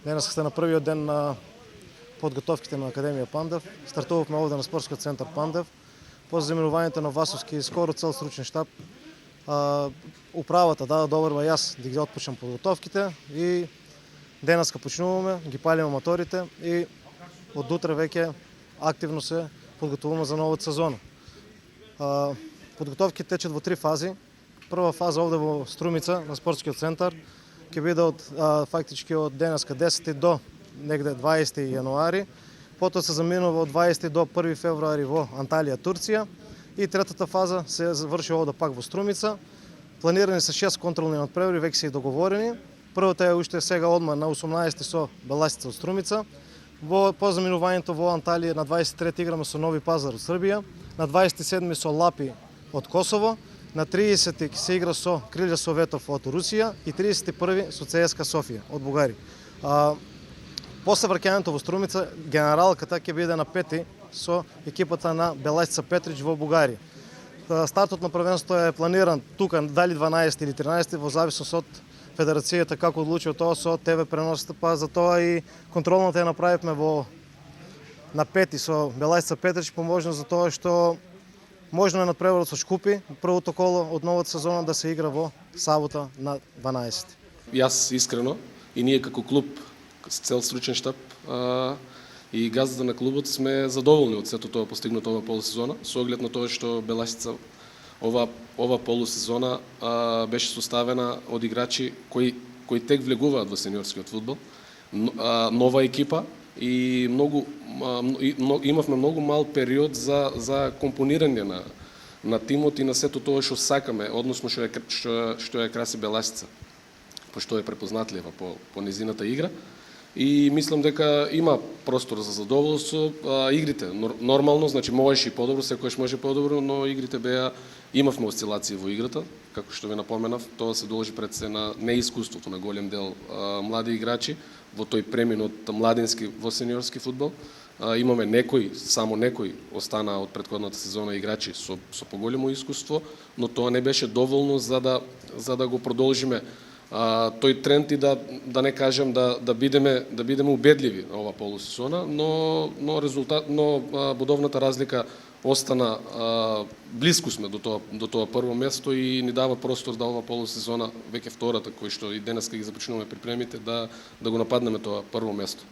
Днес сте на първия ден на подготовките на Академия Пандев. Стартувахме овде на спортския център Пандев. По заминувањето на Васовски скоро цел стручен штаб. Управата даде доверба јас да ги отпочнем подготовките и денеска почнуваме, ги палиме моторите и од утре веќе активно се подготвуваме за новата сезона. Подготовките течат во три фази. Прва фаза овде во Струмица на спортскиот центар ќе биде фактички од денеска 10 до негде 20 јануари. Потоа се заминува од 20 до 1 февруари во Анталија, Турција. И третата фаза се заврши овде пак во Струмица. Планирани се 6 контролни надпревари, веќе се и договорени. Првата е уште сега одма на 18 со Беласица од Струмица. По заминувањето во Анталија на 23 играме со Нови Пазар од Србија, на 27 со Лапи од Косово, на 30 ќе се игра со Крилја Советов од Русија и 31 со ЦСКА Софија од Бугарија. После враќањето во Струмица, генералката ќе биде на 5 со екипата на Беласица Петрич во Бугарија. Стартот на првенството е планиран тука дали 12 или 13 во зависност од федерацијата како одлучува тоа со ТВ преносите, па за тоа и контролната ја направивме на 5 со Беласица Петрич, поможно за тоа што можно е надпреварот со Шкупи, првото коло од новата сезона да се игра во сабота на 12. Јас искрено и ние како клуб с цел стручен штаб и газдата на клубот сме задоволни од сето тоа постигнато ова полусезона, со оглед на тоа што Беласица ова полусезона беше составена од играчи кои тек влегуваат во сениорскиот фудбал, нова екипа и имавме многу мал период за компонирање на тимот и на сето тоа што сакаме, односно што ја краси Беласица, пошто е препознатлива по низината игра. И мислам дека има простор за задоволство. Игрите нормално, значи можеше и подобро, секојаш може подобро, но игрите имавме осцилации во играта, како што ви напоменав, тоа се должи пред се на неискуството на голем дел млади играчи во тој премин од младински во сениорски фудбал. Имаме само некои остана од претходната сезона играчи со поголемо искуство, но тоа не беше доволно за да го продолжиме тој тренд и да не кажем да бидеме убедливи на ова полусезона, но бодовната разлика остана, блиску сме до тоа прво место и ни дава простор да ова полусезона, веќе втората, кој што и денеска ги започнуваме припремите, да го нападнеме тоа прво место.